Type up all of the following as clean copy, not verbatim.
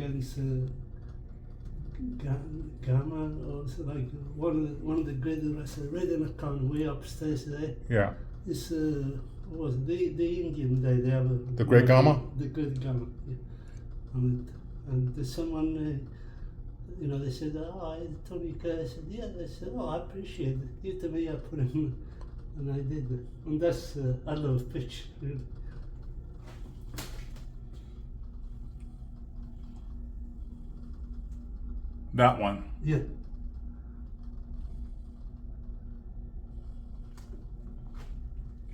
against Gamma, or so like one of the greatest wrestlers, right in the corner, way upstairs there. Yeah. This was the Indian guy. They have the Great Gamma. The Great Gamma. Yeah. And there's someone. They said, Tony Rocco. I said, yeah. They said, I appreciate it. Give to me, I put him, and I did it. And that's, I love pitch, really. That one. Yeah.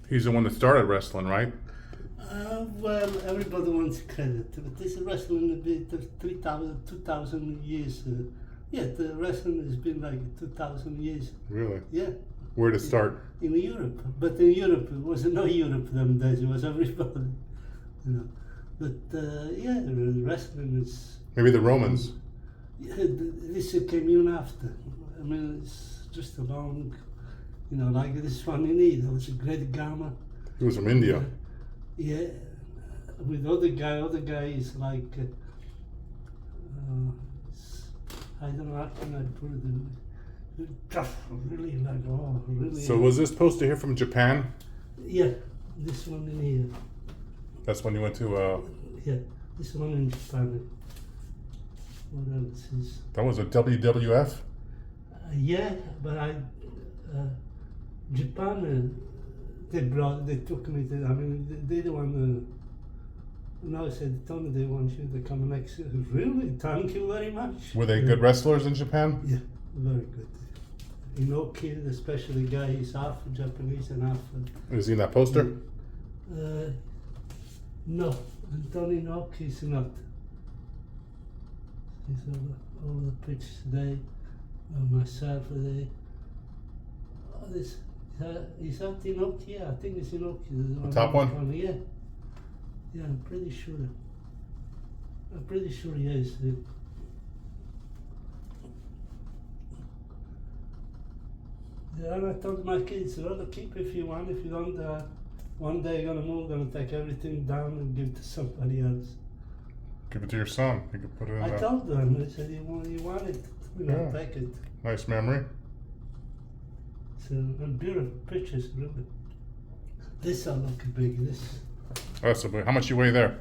He's the one that started wrestling, right? Well, everybody wants credit, but this wrestling has been 2,000 years. The wrestling has been like 2,000 years. Really? Yeah. Where did it start? In Europe, but in Europe it was no Europe them days. It was everybody, But the wrestling is. Maybe the Romans. Yeah, this came in after. I mean, it's just a long, like this one in here. There was a Great Gamma. He was from India. Yeah, with other guy is like, I don't know how can I put it in, tough, really like, really. So was this supposed to hear from Japan? Yeah, this one in here. That's when you went to. Yeah, this one in Japan. What else is? That was a WWF? Yeah, but Japan. They took me to, they the one, now I said, Tony, they want you to come next. Really? Thank you very much. Were they good wrestlers in Japan? Yeah, very good. Inoki, especially guy, he's half Japanese and half. Is he in that poster? No, Tony Inoki is not. He's all the pictures today, myself today. This. Is that Inoki? Yeah, I think it's Inoki. The top one? Yeah. Yeah, I'm pretty sure. He is. Yeah, and I told my kids, keep if you want. If you don't, one day you're gonna take everything down and give it to somebody else. Give it to your son. He could put it in. I told them. I said, you want it, take it. Nice memory. So, and beautiful pictures, really. This I look big. This. Oh, so how much you weigh there?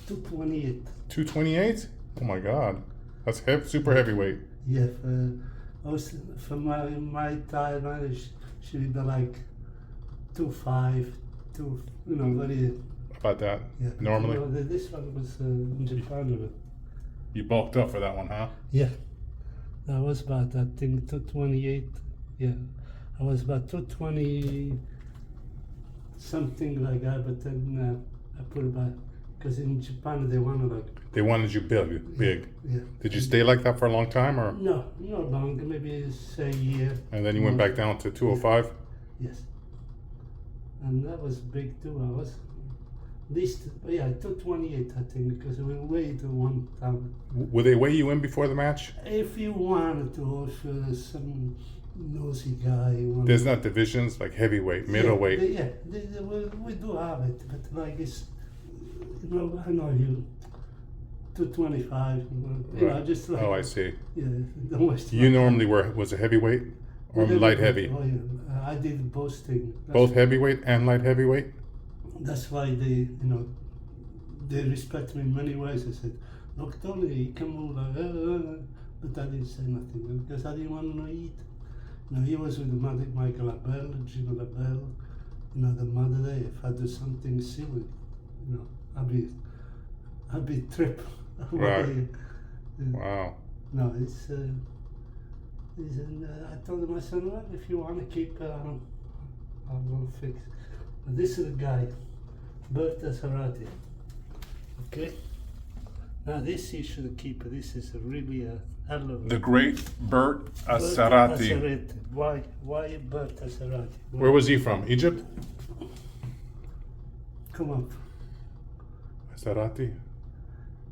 228. 228? Oh my God, that's super heavyweight. Yeah, for my time, I should be like 2.5, very. About that. Yeah. Normally. This one was in Japan. You bulked up for that one, huh? Yeah, that was about that thing 228. Yeah. I was about 220 something like that, but then I put it back because in Japan they wanted you big. Yeah. Did you stay like that for a long time, or? No, not long. Maybe say a year. And then you went back down to 205. Yes. And that was big too. I was at least 228 I think because we weighed 1,000. Would they weigh you in before the match? If you wanted to, or some nosy guy. There's not divisions like heavyweight, middleweight. We do have it, but like it's, I know you, 225. Right. Just like. Oh, I see. Yeah, don't waste. You normally was a heavyweight or light heavy? Oh yeah, I did both things. Both heavyweight and light heavyweight. That's why they respect me in many ways. I said, look, Tony, you can move like, but I didn't say nothing because I didn't want to eat. He was with Michael LaBelle, Gino LaBelle, the mother there. If I do something silly, I'd be trip. Right. Wow. No, it's. I told my son, well, if you want to keep, I'm gonna fix. But this is the guy, 𝗥𝗘𝗠𝗘𝗥𝗓𝗏. Okay. Now this you should keep. This is really I love the great 𝗥𝗘𝗠𝗘𝗥𝗓𝗏. Why 𝗥𝗘𝗠𝗘𝗥𝗓𝗏? Where was he from? Egypt? Come up. 𝗥𝗘𝗠𝗘𝗥𝗓𝗏.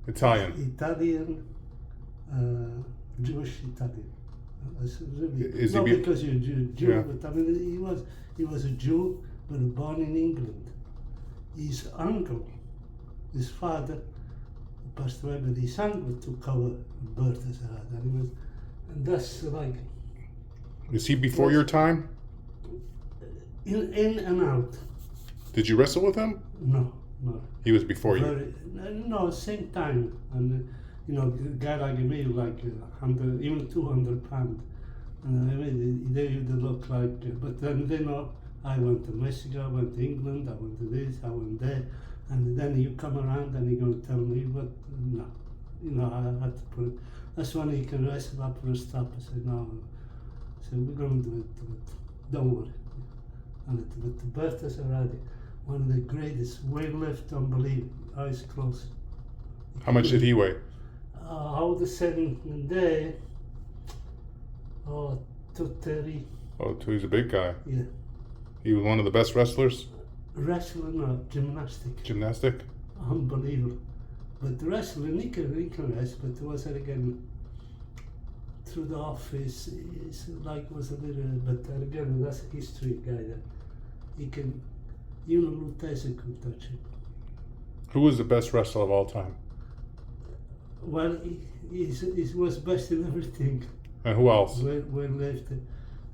Italian. Jewish Italian. Is he because you're Jew, yeah. But I mean he was a Jew, but born in England. His uncle, his father, who passed away, but his son took over 𝗥𝗘𝗠𝗘𝗥𝗚𝗡, and that's like Is he before your time? in and out. Did you wrestle with him? No. He was before you. No, same time. And you know, a guy like me, like 100, even 200 pounds. I mean, they used to look like. But then I went to Mexico, I went to England, I went to this, I went there, and then you come around and you're going to tell me what? No, you know, I had to put it. That's when he can wrestle up for a stop. I said no. I said we're going to do it, but don't worry. And 𝗥𝗘𝗠𝗘𝗥𝗚𝗡, one of the greatest weightlifter, unbelievable, eyes closed. How much did he weigh? I would have said in there, 230. Oh, he's a big guy. Yeah. He was one of the best wrestlers? Wrestling or gymnastic. Gymnastic? Unbelievable. But wrestling, he can wrestle, but was it again through the office, it's like was a little, but again, that's a history guy that he can, you know, 𝗥𝗘𝗠𝗘𝗥𝗚𝗏 could touch him. Who was the best wrestler of all time? Well, he was best in everything. And who else? Where left.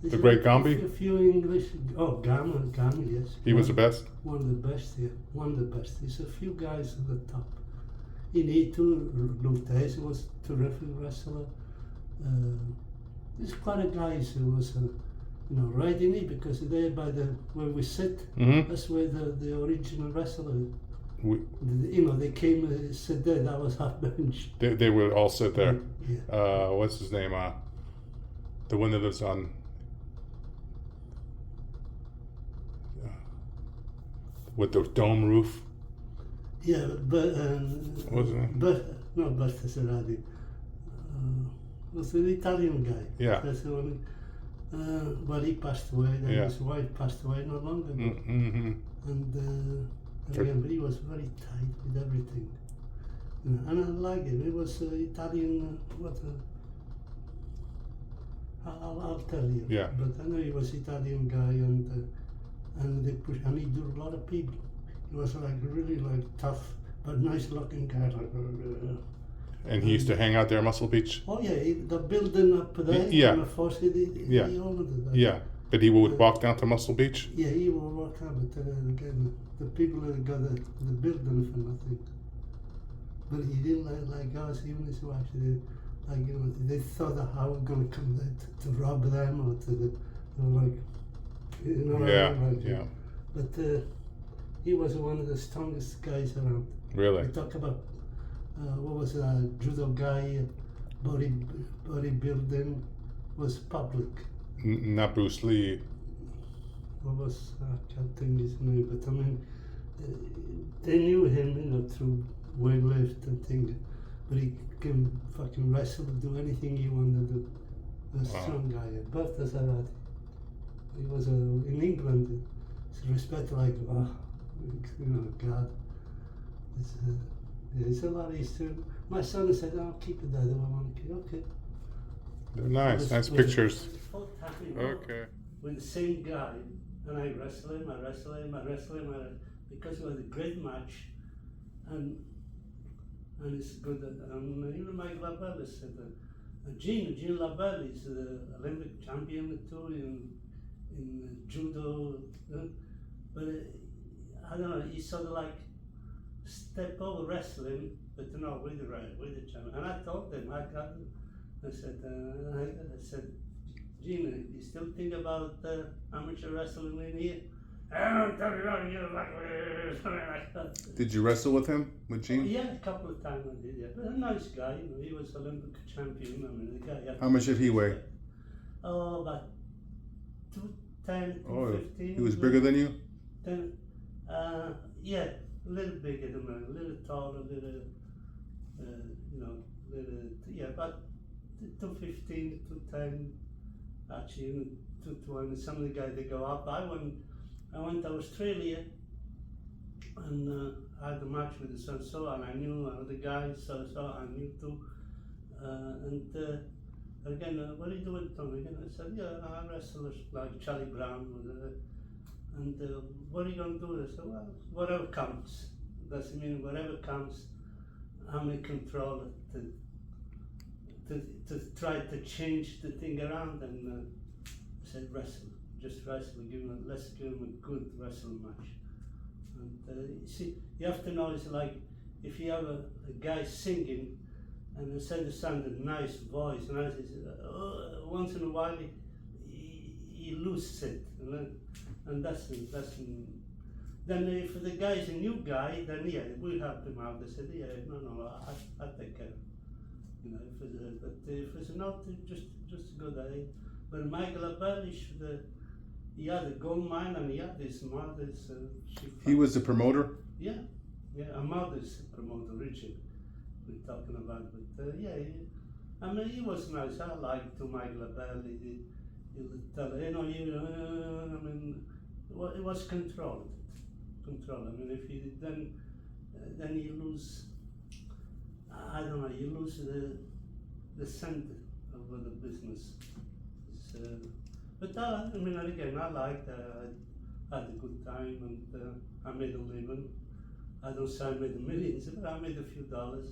The great 𝗥𝗘𝗠𝗡𝗚? A few English. Oh, 𝗥𝗘𝗠𝗡𝗥, yes. He was the best? One of the best, yeah. One of the best. There's a few guys at the top. You need to. 𝗥𝗘𝗠𝗘𝗥𝗚𝗏 was a terrific wrestler. There's quite a guys who was, you know, right in it, because there by the where we sit, that's where the original wrestler. You know, they came, sit there. That was our bench. They would all sit there. Yeah. What's his name? The one that lives on. With the dome roof. Yeah, but What was his name? No, 𝗥𝗘𝗠𝗘𝗥𝗚𝗏. Was an Italian guy. Yeah. That's the one. Well, he passed away. Then Yeah. his wife passed away not long ago. Mm-hmm. And again, he was very tight with everything. You know, and I like him. He was Italian. I'll tell you. Yeah. But I know he was Italian guy, and they push, and he drew a lot of people. He was like really like tough, but nice looking guy. And he used to hang out there at Muscle Beach? Oh yeah, the building up there. Yeah. On the force, he owned it. Yeah. But he would walk down to Muscle Beach? Yeah, he would walk out, but again, the people that got the building for nothing. But he didn't like us, even his wife. Like, you know, they thought that I was going to come there to rob them or to like, you know. Yeah, like, yeah. But he was one of the strongest guys around. Really? We talk about what was that judo guy, bodybuilding was public. Not Bruce Lee. What was, I can't think his name, but I mean, they knew him, you know, through weightlifting and things, but he can fucking wrestle, do anything he wanted to do. A strong guy. 𝗥𝗘𝗠𝗘𝗥𝗚𝗏. He was in England, it's respect like, you know, God. It's a lot of history. My son said, I'll keep it that way. I want to keep it. Okay. They're nice pictures. Okay. With the same guy, and I wrestle him, because it was a great match, and it's good. And even my 𝗥𝗘𝗠𝗘𝗥𝗚𝗏 said, Gene 𝗥𝗘𝗠𝗏𝗏 is the Olympic champion too in judo, but I don't know. He sort of like step over wrestling, but not with the champion. And I told him, I said, Gene, you still think about amateur wrestling in here? Did you wrestle with him, with Gene? Yeah, a couple of times I did, yeah. But a nice guy, you know, he was Olympic champion. I mean, the guy. How much did he weigh? Oh, about 210, 215. He was bigger than you? Yeah, a little bigger than me, a little taller, a little, you know, yeah, about 215, 210, actually, 220. Some of the guys, they go up. I went to Australia, and I had a match with the so and I knew the guys, so I knew too. And again, what are you doing, Tony? Again, I said, yeah, I wrestle like Charlie Brown. And what are you going to do? I said, well, whatever comes. Doesn't mean whatever comes. I'm in control to try to change the thing around, and I said wrestle, just wrestle, let's give him a good wrestle match. And you see, you have to know, it's like if you have a guy singing and instead of sounding nice voice, nice, once in a while he loses it, and that's then if the guy's a new guy, then yeah, we'll help him out. They said, yeah, no, I take care. You know, but if it's not, just go there. But Michael Abelish, he had a gold mine and he had his mother's. He was the promoter? Yeah, a mother's promoter, Richard, we're talking about. But yeah, I mean, he was nice. I liked to Michael Abelish. He would tell, I mean, it was controlled. I mean, if you then you lose, I don't know, you lose the center of the business. But I mean, again, I liked, I had a good time, and I made a living. I don't say I made millions, but I made a few dollars.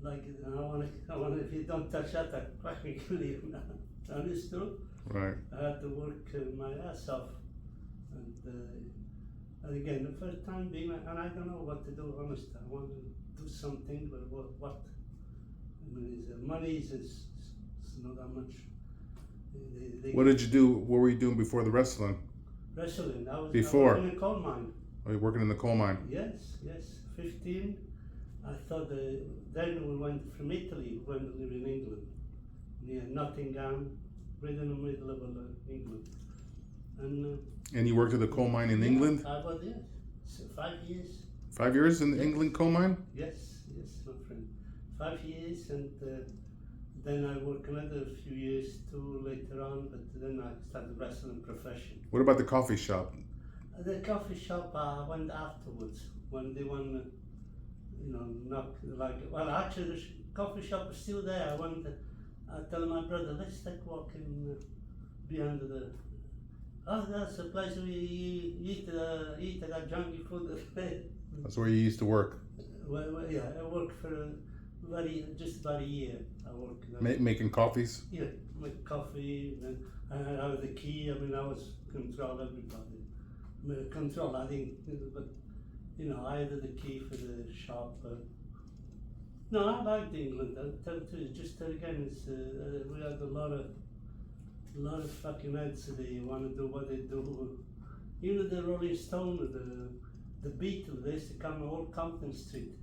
Like, I want if you don't touch that, I fucking leave now. Understood? Right. I had to work my ass off, and again, the first time being, and I don't know what to do, honest. I want to do something, but what? I mean, money is not that much. What did you do? What were you doing before the wrestling? Wrestling, I was in a coal mine. Oh, you're working in the coal mine? Yes, 15. I thought, then we went from Italy, we went to live in England, near Nottingham, right in the middle of England. And you worked at the coal mine in England? I was, yes. So 5 years. 5 years in the England coal mine? Yes, my friend. 5 years, and then I worked another few years too later on, but then I started wrestling profession. What about the coffee shop? The coffee shop I went afterwards, when they won, actually the coffee shop was still there. I tell my brother, let's take a walk in behind that's the place we eat that junky food. That's where you used to work? Well, yeah, I worked for just about a year. I worked making coffees? Yeah, make coffee, and I had the key. I mean, I was control everybody. I mean, control, I think, but I had the key for the shop. No, I liked England. I'll tell you, just again, it's we had a lot of fucking heads. They want to do what they do. The Rolling Stone, the Beatles, they used to come on Old Compton Street,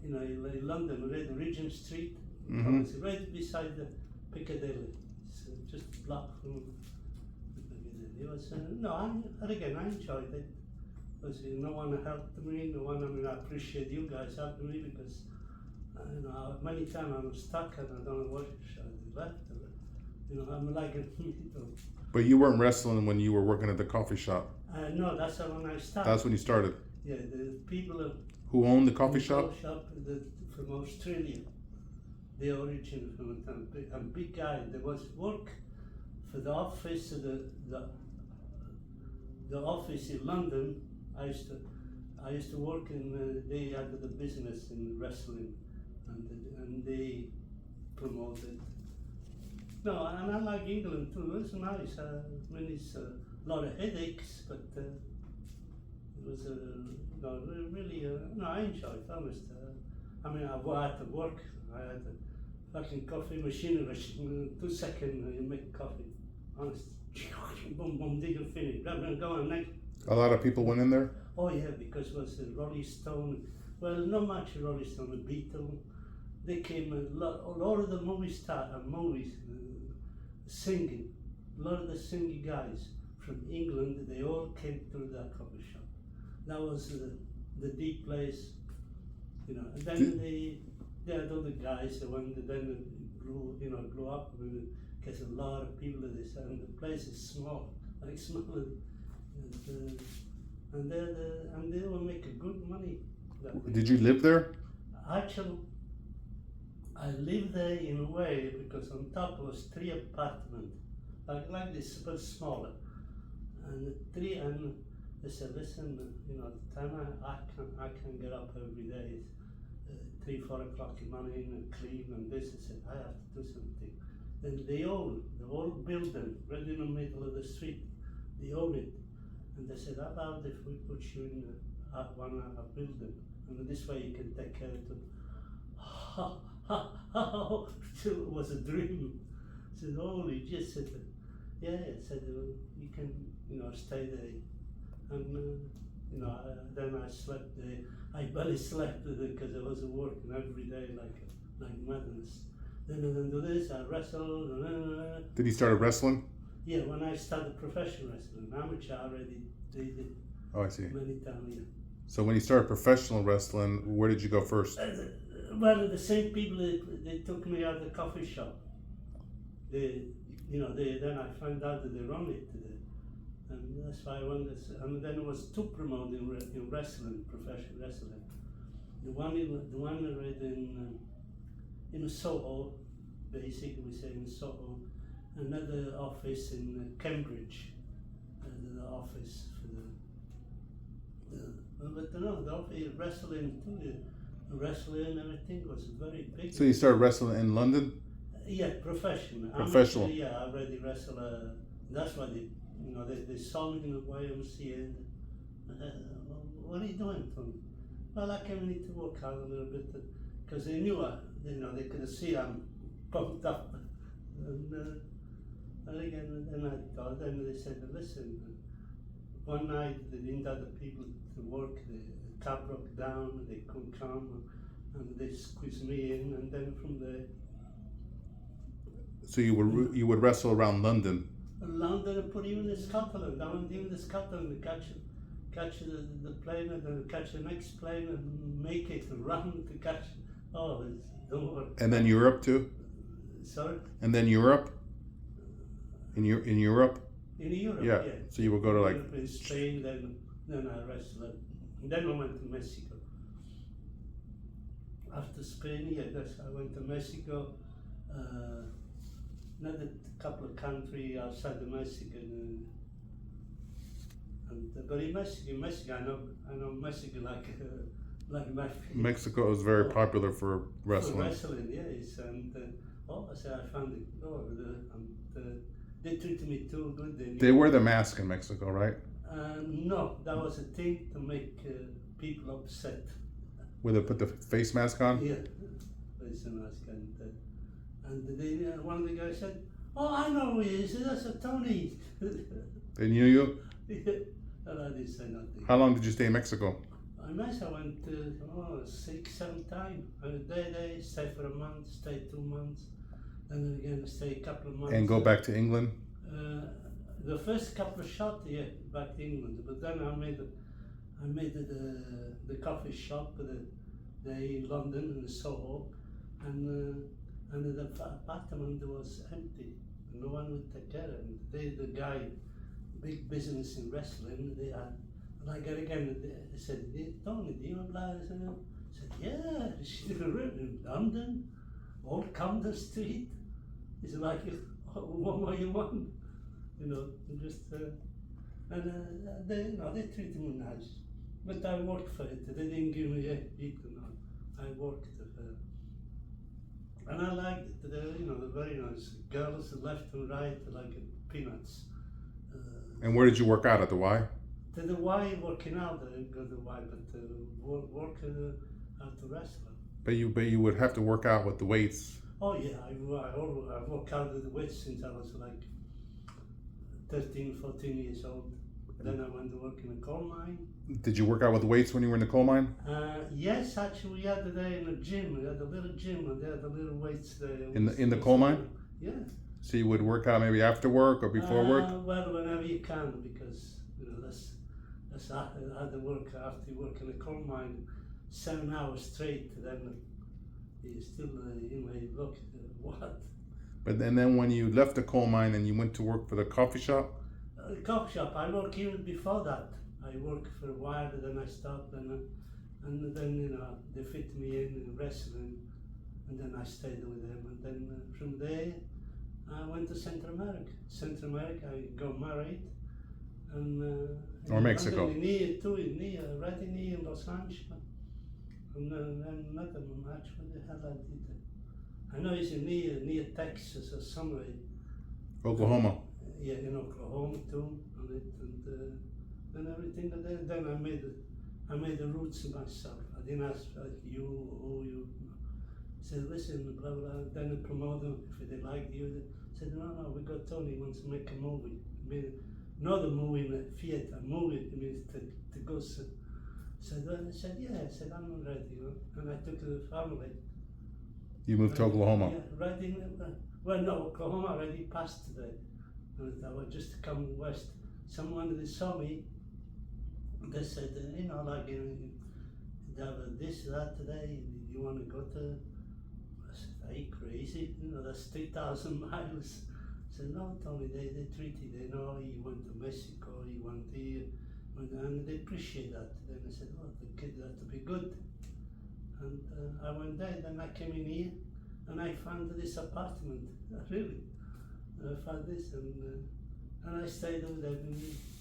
in London, Regent Street, right beside the Piccadilly. It's just block from Piccadilly. It was again, I enjoyed it. Because no one helped me, I appreciate you guys helping me, because many times I'm stuck and I don't know what should I left. I'm like But you weren't wrestling when you were working at the coffee shop? No, that's when I started. That's when you started? Yeah, the people who owned the coffee shop? From Australia. They originated from a big guy. There was work for the office, the office in London. I used to work in. They had the business in wrestling, and they promoted. No, and I like England too. It's nice. I mean, it's a lot of headaches, but it was really. I enjoyed it. Honest. I mean, I had to work. I had a fucking coffee machine. 2 seconds, you make coffee. Honest. Boom, boom, dig and finish. Go on next. A lot of people went in there? Oh yeah, because it was Rolling Stone. Well, not much Rolling Stone, the Beatles. They came, a lot of the movies, singing. A lot of the singing guys from England, they all came through that coffee shop. That was the deep place, And then they had other guys that then grew up. Because a lot of people at this, and the place is small, like smaller. And they will make good money. Did you live there? Actually, I lived there in a way, because on top was 3 apartments, like this, but smaller, and They said, listen, you know, the time I can get up every day, 3, 4 o'clock in the morning and clean and this. I said, I have to do something. Then the whole building, right in the middle of the street, they own it. And they said, how about if we put you in a building, and this way you can take care of it. It was a dream. I said, holy, just said, yeah, I said, you can, you know, stay there. And, you know, then I slept there. I barely slept there because I was working every day like madness. Then I do this, I wrestled. Did you start wrestling? Yeah, when I started professional wrestling, amateur I already did it. Oh, I see. Many times, yeah. So when you started professional wrestling, where did you go first? Well, the same people, they took me out of the coffee shop. Then I found out that they run it. And that's why I went. And then it was two promoting in wrestling, professional wrestling. The one in Soho, basically we say in Soho. Another office in Cambridge, the office for the office wrestling too. Wrestling and everything was very big. So you started wrestling in London? Yeah, professional. Professional. Yeah, I already wrestled. That's why they saw me in the YMCA. And, what are you doing, Tony? Well, I came in to work out a little bit because they knew they could see I'm pumped up. And again, then they said, listen, one night they didn't have the people to work, the cab broke down, they couldn't come, and they squeezed me in, and then from there. So you would wrestle around London? London, and put even in Scotland. I went even to Scotland to catch the plane, and then catch the next plane, and make it run to catch. Oh, don't worry. And then Europe too? Sorry? And then Europe? In Europe? In Europe, yeah. Yeah. So you would go to like in Spain, then I wrestled. Then I went to Mexico. After Spain, I went to Mexico. Another couple of countries outside of Mexico. But in Mexico, I know Mexico like my feet. Mexico is very popular for wrestling. For wrestling, yes. And I said I found it. They treated me too good. They wear the mask in Mexico, right? No, that was a thing to make people upset. Where they put the face mask on? Yeah, face mask. And one of the guys said, oh, I know who he is. That's a Tony. They knew you? And I didn't say nothing. How long did you stay in Mexico? I went 6, 7 times. They stay for a month, stay 2 months. And then again, stay a couple of months. And go back to England? The first couple of shots, back to England. But then I made the coffee shop, in London, in Soho, and the apartment was empty. No one would take care of it. The guy, big business in wrestling, they had, and I got again, they said, Tony, do you apply? I said, yeah, she's in London, Old Camden Street. It's like, what more you want? Just, they treated me nice. But I worked for it. They didn't give me a I worked and I liked it. They're very nice girls, left and right, like peanuts. And where did you work out, at the Y? To the Y, working out, I go to the Y, but work out to wrestling. But you would have to work out with the weights. Oh yeah, I worked out with the weights since I was like 13, 14 years old. Then I went to work in a coal mine. Did you work out with weights when you were in the coal mine? Yes, actually, we had there in a gym. We had a little gym, and they had the little weights there. In the coal mine? Yeah. So you would work out maybe after work or before work? Well, whenever you can, because that's hard work after you work in a coal mine, 7 hours straight. Then you still you look what. But then when you left the coal mine and you went to work for the coffee shop? Coffee shop. I worked even before that. I worked for a while, then I stopped, and then they fit me in wrestling, and then I stayed with them, and then from there I went to Central America. I got married, And Or Mexico. Right near Los Angeles. And then another match, what the hell I did? I know it's near Texas or somewhere. Oklahoma. Yeah, in Oklahoma too, and everything. And then I made the routes myself. I didn't ask you or you. I said, listen, blah blah. Then the promoter, if they liked you, said, no, we got Tony wants to make a movie. Not a movie in a theater. Movie it means to go. I said, yeah. I said, I'm ready. And I took the family. You moved to Oklahoma. Yeah, right in. Well, no, Oklahoma already passed today. And I was just to come west. Someone that saw me, they said, like, they have this, that today. You want to go to? I said, are you crazy? That's 3,000 miles. I said, no, Tony, they treat you. They know you went to Mexico, you went here, and they appreciate that. Then I said, well, the kid had to be good. And I went there, then I came in here, and I found this apartment, really. I found this, and I stayed over there.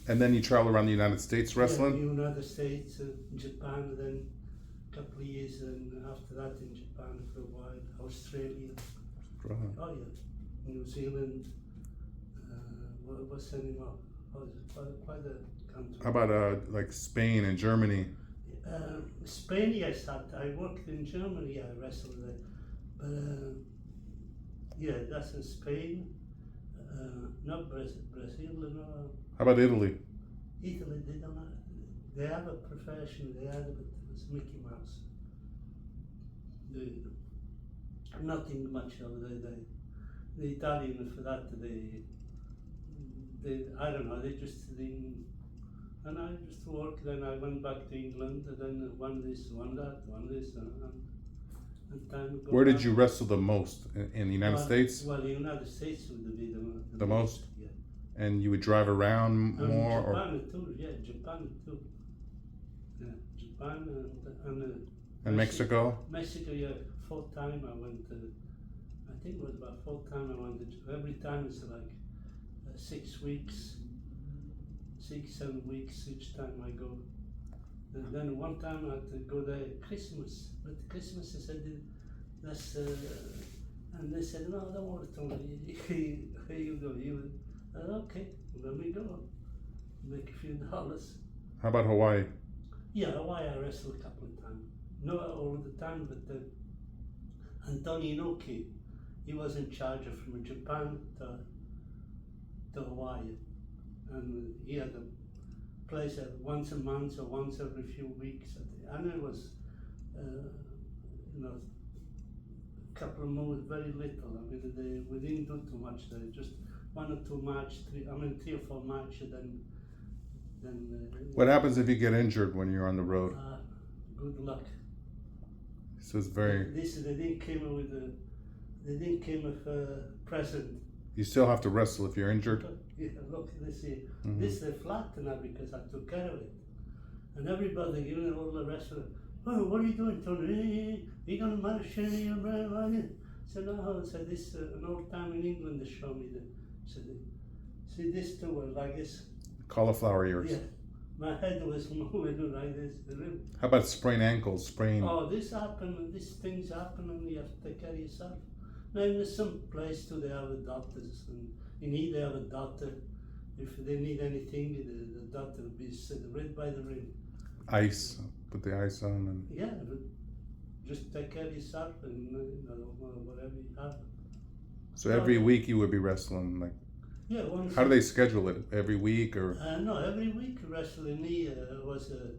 And then you travel around the United States wrestling? Yeah, United States, Japan, then a couple of years, and after that in Japan for a while, Australia. Right. Oh yeah, New Zealand, what's the name of? Oh, it's quite a country. How about like Spain and Germany? Spain, yes, I worked in Germany, I wrestled there. But yeah, that's in Spain. Not Brazil, no. How about Italy? Italy, they don't have, they have a profession, they have, but it's Mickey Mouse. Nothing much over there. The Italian for that, they I don't know, they just didn't. And I just worked, then I went back to England, and then one this, one that, and time ago. Where did you wrestle the most? In the United States? Well, the United States would be the most? Yeah. And you would drive around more? Japan too, yeah, Japan too. Yeah, Japan And Mexico? Mexico, yeah, fourth time I went I think it was about fourth time I went every time it's like 6 weeks. 6-7 weeks each time I go. And then one time I had to go there Christmas. But Christmas I said that's and they said, no, don't worry, Tony, here you go. Okay, let me go. Make a few dollars. How about Hawaii? Yeah, Hawaii I wrestled a couple of times. Not all the time, but and Tony Rocco, he was in charge of from Japan to Hawaii. And he had a place once a month or once every few weeks. And it was, a couple of moves, very little. I mean, we didn't do too much there, just 1 or 2 matches, 3 or 4 matches, then What happens if you get injured when you're on the road? Good luck. So it's very... They didn't came with a present. You still have to wrestle if you're injured? Yeah, look, this here. Mm-hmm. This is flat now because I took care of it. And everybody, all the wrestlers, oh, what are you doing, Tony? Are you going to manage any of them? I said, no, I said, this, an old time in England, they showed me said, see, this too was like this. Cauliflower ears. Yeah, my head was moving like this. How about sprained ankles, Oh, this happened, these things happen, and you have to take care of yourself. Now, there's some place too, they have doctors, and in here they have a doctor. If they need anything, the doctor will be sitting right by the ring. Ice, put the ice on. And yeah, just take care of yourself and whatever you have. So every week you would be wrestling, like? Yeah. Once. How do they schedule it? Every week or? No, every week wrestling here was a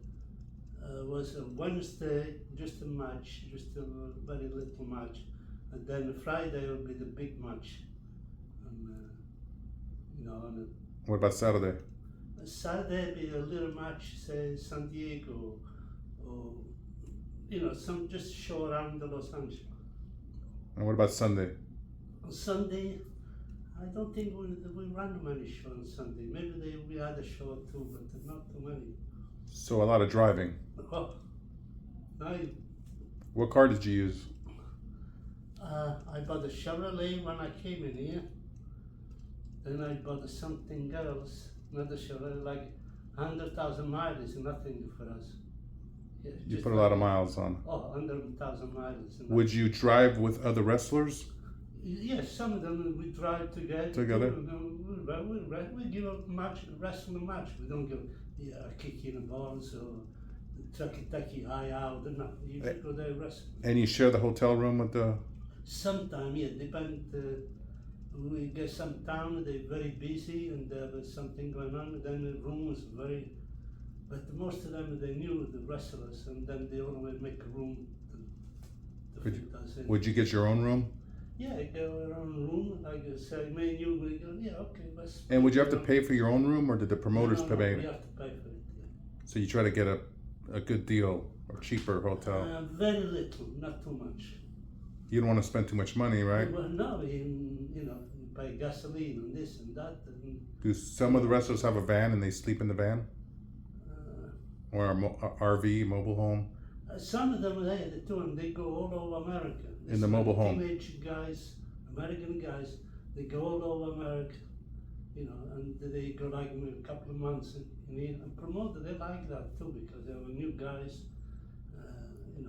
Wednesday, just a match, just a very little match. And then Friday will be the big match. And, what about Saturday? Saturday be a little match, say San Diego, or some just show around the Los Angeles. And what about Sunday? On Sunday, I don't think we run many shows on Sunday. Maybe we had a show or two, but not too many. So a lot of driving. Oh, what car did you use? I bought a Chevrolet when I came in here. Then I bought something else. not a show. Like 100,000 miles is nothing for us. Yeah, You just put a lot of miles on. Oh, 100,000 miles. Is Would you drive with other wrestlers? Yes, some of them we drive together. Together? We give a match, wrestling match. We don't give a kick in the balls or taki eye out. No, you just go there wrestling. And you share the hotel room with the... Sometimes, yeah, depend. We get some town, they're very busy and there was something going on. Then the room was very, but most of them, they knew the wrestlers and then they always make a room to fit us in. Would you get your own room? Yeah, I get our own room. Like I say, me and you, we go, yeah, okay, let's. And would you have to pay for your own room, or did the promoters No, pay? we have to pay for it. Yeah. So you try to get a good deal or cheaper hotel. Very little, not too much. You don't want to spend too much money, right? Well, no, you pay gasoline and this and that. And, Do some of the wrestlers have a van and they sleep in the van? Or a RV, mobile home? Some of them, they do, and they go all over America. In the mobile home. Teenage guys, American guys, they go all over America, and they go like a couple of months and promote. They like that too because they were new guys, and.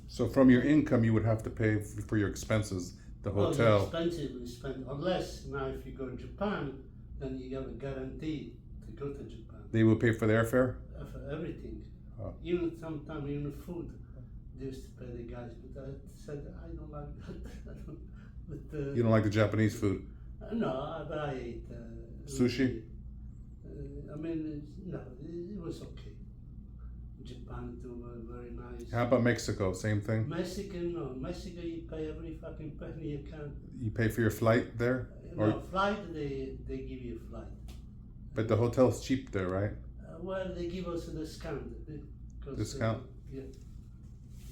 So from your income, you would have to pay for your expenses, the hotel. Well, the expenses we spend, unless now if you go to Japan, then you have a guarantee to go to Japan. They will pay for the airfare? For everything. Oh. Even sometimes, even food, they used to pay the guys, but I said, I don't like that. You don't like the Japanese food? No, but I ate. Sushi? No, it was okay. Japan too, very nice. How about Mexico? Same thing? Mexican, no. Mexico, you pay every fucking penny you can. You pay for your flight there? No, flight, they give you a flight. But the hotel's cheap there, right? Well, they give us a discount. Discount? Yeah,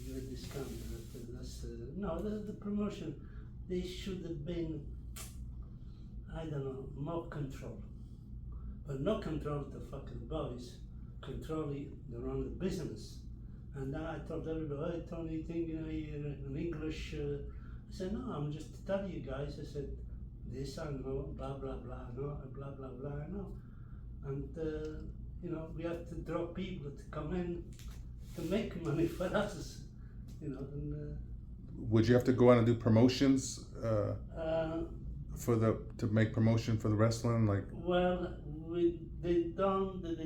give a discount. That's, no, the promotion, they should have been, I don't know, more control. But not control the fucking boys, controlling their own business. And then I told everybody, hey, Tony, you think you're in English? I said, no, I'm just telling you guys. I said, this I know, blah, blah, blah, I know, blah, blah, blah, I know. And, we have to draw people to come in to make money for us, And, would you have to go out and do promotions to make promotion for the wrestling? Like, well, they don't, but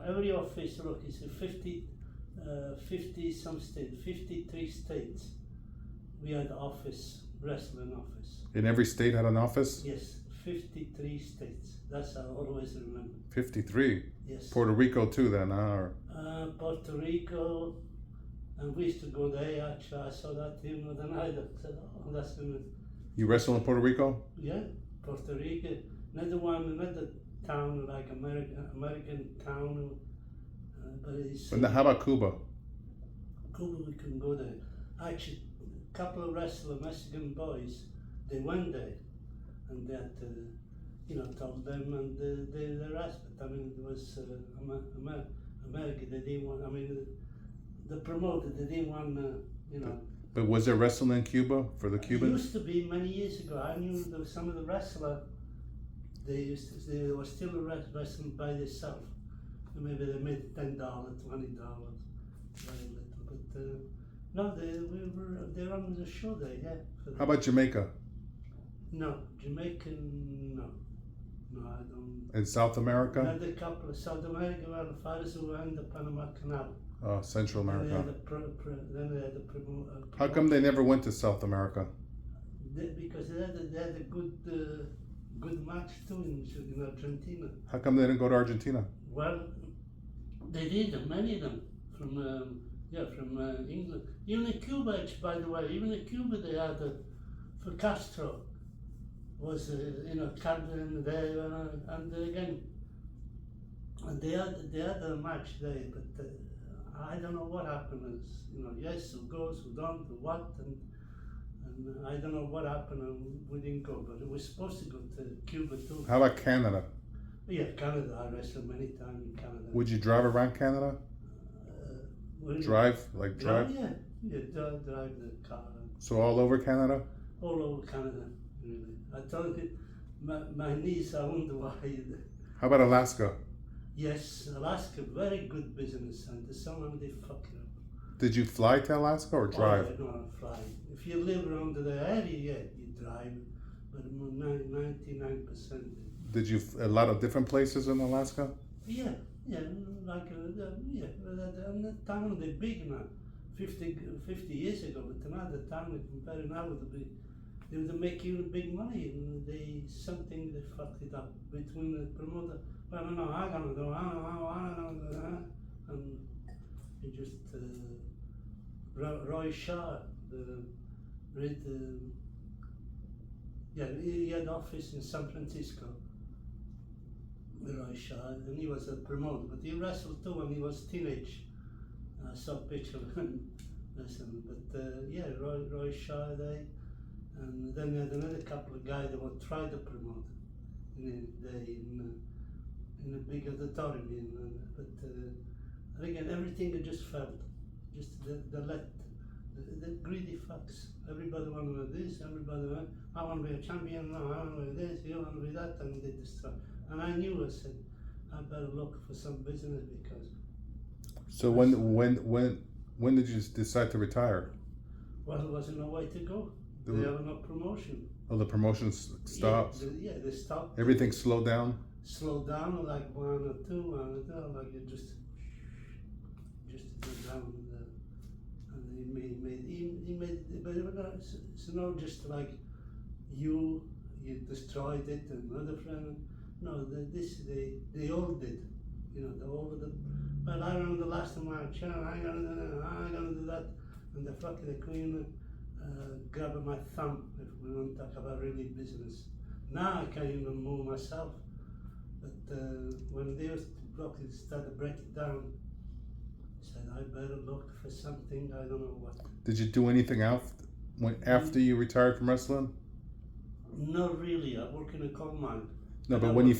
every office, look, it's a 50 some states, 53 states. We had office, wrestling office. in every state had an office? Yes, 53 states. That's I always remember. 53? Yes. Puerto Rico too then, huh? Or... Puerto Rico, and we used to go there. Actually, I saw that team the night. I said, "Oh, that's good." You wrestle in Puerto Rico? Yeah, Puerto Rico. Another town like American town, but it's. But now, how about Cuba? Cuba, we couldn't go there. Actually, a couple of wrestler Mexican boys, they went there, and that told them, and they asked. But it was America. They didn't want. The promoter, they didn't want. But was there wrestling in Cuba for the It Cubans? used to be many years ago. I knew there was some of the wrestler. They were still wrestling by themselves. Maybe they made $10, $20, very little. But no, they're on the show there. Yeah. How about Jamaica? No, Jamaican. No, I don't. In South America? Another couple of South America were the fathers who were in the Panama Canal. Central Then they had America. then they had the How come they never went to South America? Because they had a good match too in Argentina. How come they didn't go to Argentina? Well, they did, many of them from England. Even in Cuba, by the way, they had for Castro was Candid there, and again, and they had a match there, but I don't know what happened. Yes, who goes, who don't, who what, and I don't know what happened, and we didn't go, but it was supposed to go to Cuba too. How about Canada? Yeah, Canada. I wrestled many times in Canada. Would you drive around Canada? Drive? Yeah, drive the car. So all over Canada? All over Canada, really. I told you, my knees, I wonder why. How about Alaska? Yes, Alaska, very good business center. Someone they fuck it up. Did you fly to Alaska or drive? Oh, no, fly. If you live around the area, yeah, you drive. But 99%. Did you a lot of different places in Alaska? Yeah, like and the town they big now. 50 years ago, but now the town they compare now would be they would make you big money, and they fucked it up between the promoter. Well, no, I'm gonna do, and he just Roy Shaw, he had office in San Francisco. Roy Shaw, and he was a promoter, but he wrestled too when he was teenage. I saw a picture of him wrestling, but Roy Shaw there, and then they had another couple of guys that would try to promote in a big auditorium, but again everything just failed. Just the greedy fucks. Everybody wanted this, everybody wanted, I want to be a champion, no, I want to be this, you want to be that, and they destroy. And I knew, I said, I better look for some business because. So when did you decide to retire? Well, there wasn't no way to go. They have no promotion. Oh, the promotions stopped? Yeah, they stopped. Everything slowed down? Slowed down like one or two, like it just go down. And he made, but it's not just like you destroyed it and another friend. No, they all did. You know, well, I remember the last time I'm gonna do that, and the fucking queen grabbing my thumb if we want to talk about really business. Now I can't even move myself. But when they started to break it down, I said I better look for something, I don't know what. Did you do anything after you retired from wrestling? Not really. I work in a coal mine. No, but when you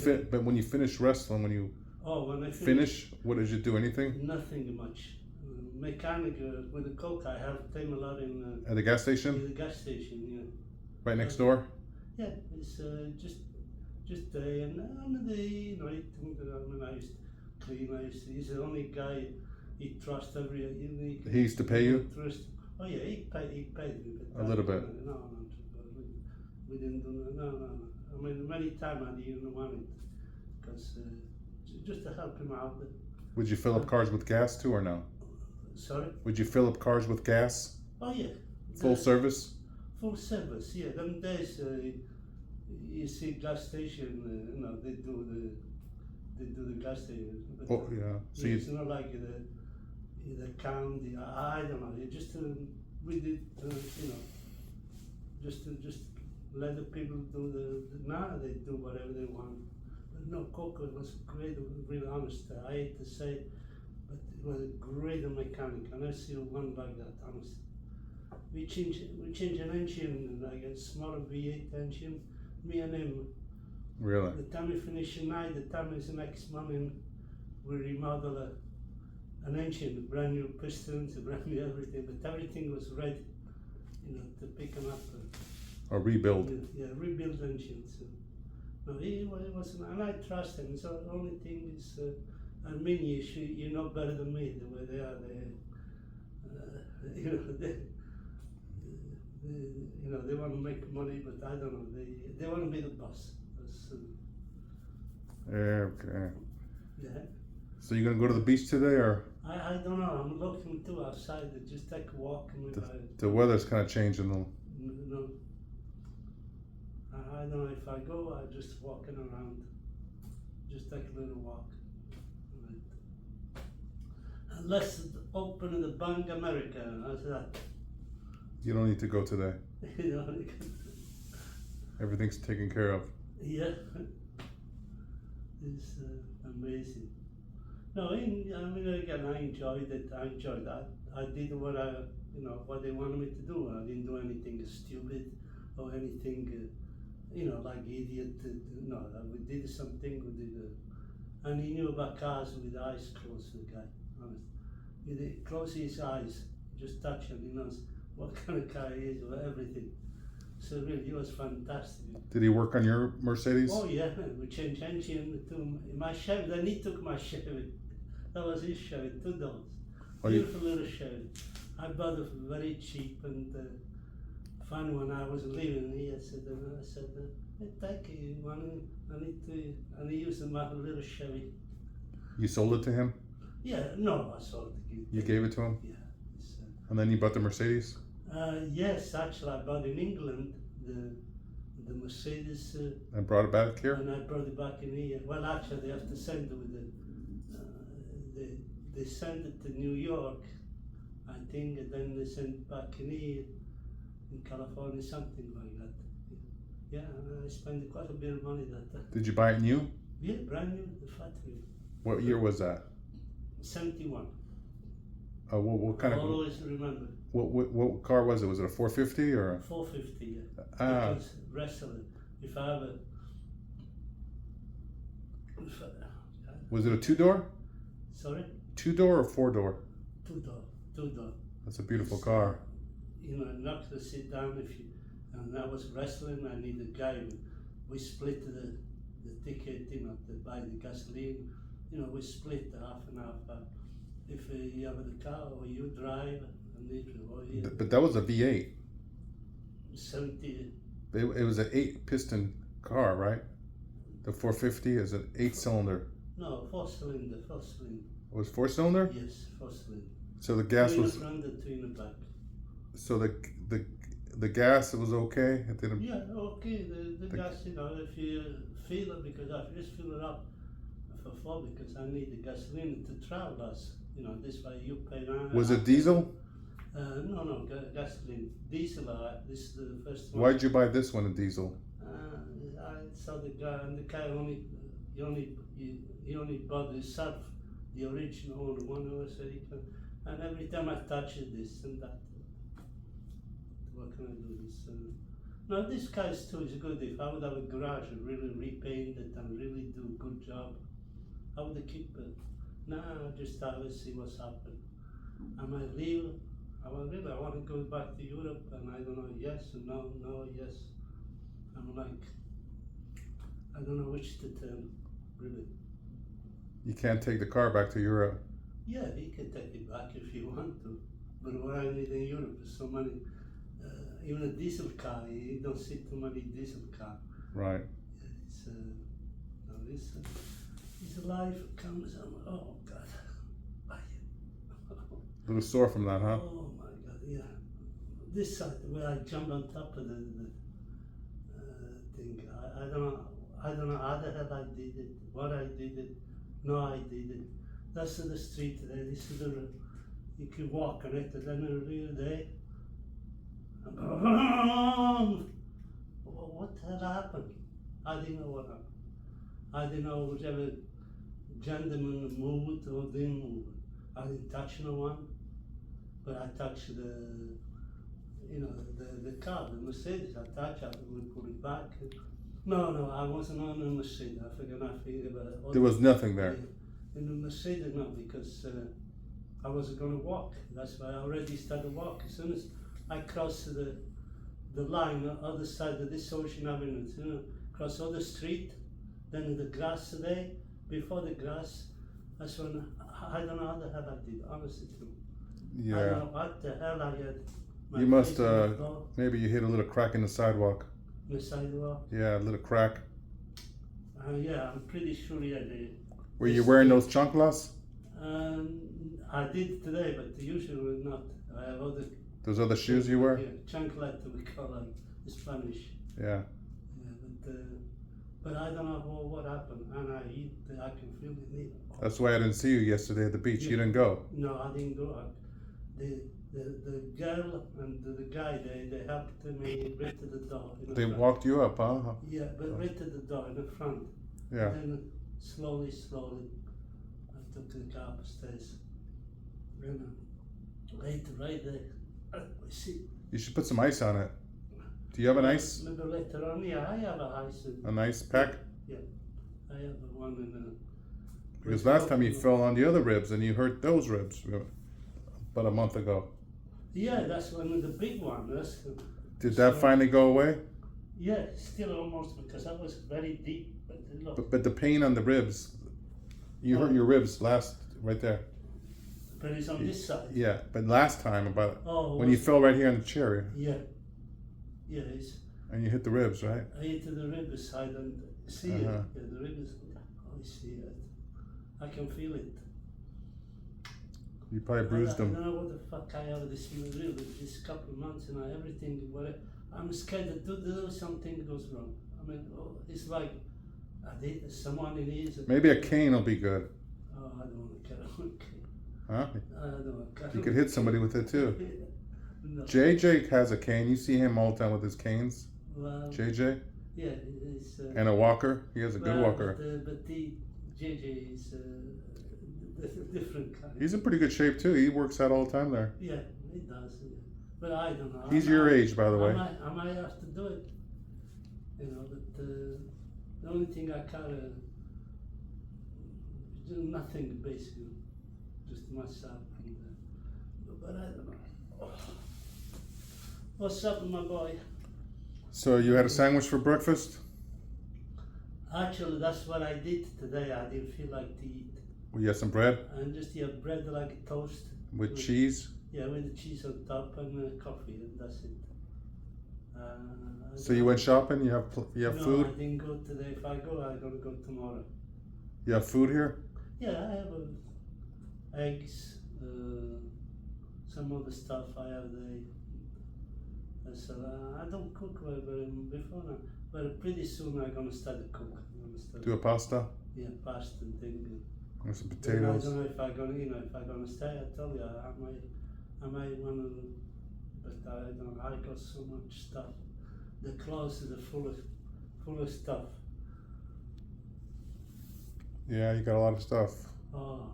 finished wrestling, when I finished, what did you do? Anything? Nothing much. Mechanic with the coke. I helped them a lot in. At the gas station? In the gas station, yeah. Right next door? Yeah, it's just day and day, night. I used to clean. He's the only guy he trusts He used to pay you? Oh yeah, he paid me. A little bit. No, we didn't do no. I mean, many times I didn't want it because just to help him out. Would you fill up cars with gas too, or no? Sorry? Would you fill up cars with gas? Oh yeah. Full service? Full service, yeah. Them days, you see gas station, they do the gas station. But, oh yeah. So it's not like the county. I don't know. You just we did, just let the people do now they do whatever they want. But no, Coco was great, really honest. I hate to say, but it was a great mechanic. I never see one like that, honest. We changed an engine, like a smaller V8 engine, me and him. Really? The time we finish tonight, the time is next morning, we remodel an engine, brand new pistons, brand new everything, but everything was ready, to pick them up. Or rebuild? Yeah, rebuild engines. No, he wasn't, and I trust him. So the only thing is, Armenia, you know better than me the way they are. They want to make money, but I don't know. They want to be the boss. Okay. Yeah. So you're gonna go to the beach today, or? I don't know. I'm looking too outside. Just take a walk. The weather's kind of changing though. No. I don't know if I go. I just walking around. Just take a little walk. Right. Let's open the Bank America. How's that? You don't need to go today. Everything's taken care of. Yeah. It's amazing. No, again, I enjoyed it. I enjoyed that. I did what what they wanted me to do. I didn't do anything stupid or anything, like idiot. No, we did something. And he knew about cars with eyes closed. The guy, honest. He close his eyes, just touch him. He knows what kind of car it is or everything. So really, he was fantastic. Did he work on your Mercedes? Oh yeah, we changed engine to my Chevy. Then he took my Chevy. That was his Chevy, $2. Oh, Beautiful little Chevy. I bought it very cheap, and finally when I was leaving, I said, hey, thank you, I need to, and he used my little Chevy. You sold it to him? Yeah, no, I sold it. You gave it to him? Yeah. And then you bought the Mercedes? Yes, actually, I bought in England the Mercedes. And brought it back here? And I brought it back in here. Well, actually, they have to send it with they send it to New York, I think, and then they send it back in here, in California, something like that. Yeah, and I spent quite a bit of money that. Did you buy it new? Yeah, brand new, the factory. What year was that? 71. What kind I of? always remember. What car was it? Was it a 450 or? 450, yeah. Ah. Because wrestling. If I have a. Was it a 2-door? Sorry? 2-door or 4-door? 2-door. That's a beautiful car. You know, not to sit down if you. And I was wrestling. I need a guy. We split the ticket. You know, to buy the gasoline. You know, we split half and half. If you have the car or you drive, But that was a V8. 70. It was an 8-piston car, right? The 450 is an 8-cylinder. No, 4-cylinder. It was 4-cylinder? Yes, 4-cylinder. So the gas was. Two in the front, two in the back. So the gas was okay. It didn't. Yeah, okay. The gas, you know, if you fill it, because I just fill it up for because I need the gasoline to travel us. You know, this way you pay. Was it diesel? No, gasoline. Diesel. This is the first one. Why'd you buy this one, a diesel? I saw the guy, and the guy he only bought himself, the original, the one who said he can. And every time I touch it, this and that. What can I do? This. No, this guy's too is good. If I would have a garage and really repaint it and really do a good job, I would keep it. Nah, just I will see what's happened. I might leave. I want to go back to Europe, and I don't know, yes, no, yes. I'm like, I don't know which to turn, really. You can't take the car back to Europe. Yeah, you can take it back if you want to, but what I need in Europe is so many, even a diesel car, you don't see too many diesel cars. Right. It's, no, this life comes, oh God. A little sore from that, huh? Oh my God, yeah. This side, where I jumped on top of the thing, I don't know how the hell I did it, what I did it, no I did it. That's the street there, this is the, you can walk on it, and then a real day, what the hell happened? I didn't know what happened. I didn't know whichever gentleman moved or didn't move. I didn't touch no one, but I touched the car, the Mercedes. I touched it, we put it back. No, I wasn't on the Mercedes. I forgot about it. There was nothing there. In the Mercedes, no, because I wasn't going to walk. That's why I already started walking. As soon as I crossed the line, the other side of this Ocean Avenue, you know, cross other street, then the grass there, before the grass, that's when I don't know how the hell I did, honestly. Yeah. I don't know what the hell I had. You must, maybe you hit a little crack in the sidewalk. The sidewalk? Yeah, a little crack. Yeah, I'm pretty sure I did. Were you wearing those chanclas? I did today, but usually not. I have other. Those other shoes you wear? Yeah, chanclet we call like Spanish. Yeah. Yeah, but I don't know what happened, and I can feel it neither. That's why I didn't see you yesterday at the beach. Yeah. You didn't go. No, I didn't go. The girl and the guy, they helped me right to the door. They walked you up, huh? Yeah, but right to the door in the front. Yeah. And then slowly, I took the car upstairs. And right there, I see. You should put some ice on it. Do you have an ice? Maybe later on, yeah, I have a ice. An ice pack? Yeah, I have one in the. Because last time you fell on the other ribs and you hurt those ribs about a month ago. Yeah, that's one of the big one. Did that finally go away? Yeah, still almost, because I was very deep. But look, But the pain on the ribs, you hurt your ribs right there. but it's on this side. Yeah, but last time Oh, when you fell right here on the chair Yeah. Yeah, it's. and you hit the ribs, right? I hit the rib side and see it. Yeah, the rib is. I see it. I can feel it. You probably bruised I them. don't know what the fuck I have this rib this couple of months and everything. I'm scared that do something goes wrong. I mean, it's like someone in here. Maybe a cane will be good. Oh, I don't want to carry on. Huh? I don't want to carry You on. could hit somebody with it too. No. JJ has a cane. You see him all the time with his canes. Well, JJ yeah, it's. and a walker. He has a good walker. But the JJ is different kind. He's in pretty good shape too. He works out all the time there. Yeah, he does. Yeah. But I don't know. He's your age, by the way. I might have to do it. You know, but the only thing I can do nothing basically, just myself. And, but I don't know. What's up, my boy? So you had a sandwich for breakfast? Actually, that's what I did today. I didn't feel like to eat. Well, you had some bread And just bread like toast. with cheese. Yeah, with the cheese on top and coffee, and that's it. So you went shopping. You have No, food. I didn't go today. If I go, I'm gonna go tomorrow. You have food here. Yeah, I have eggs, some other stuff. I have so I don't cook before now, but pretty soon I'm gonna start to cook. Do a pasta Yeah, pasta and thing. and some But I potatoes. don't know if I'm gonna, if I'm gonna stay. I tell you, I might wanna, but I don't. I got so much stuff. The clothes are full of stuff. Yeah, you got a lot of stuff. Oh,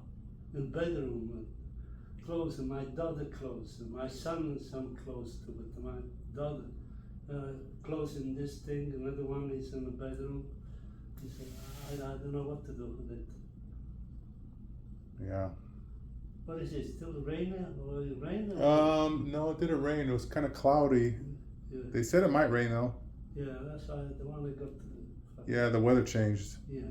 the bedroom, clothes, and my daughter clothes, and my son some clothes too, but my daughter clothes in this thing, another one is in the bedroom. He said, I don't know what to do with it. Yeah. What is it, still raining or rain? No, it didn't rain. It was kind of cloudy. Yeah, They said it might rain though. yeah, that's why the one I got. Yeah, the weather changed. Yeah.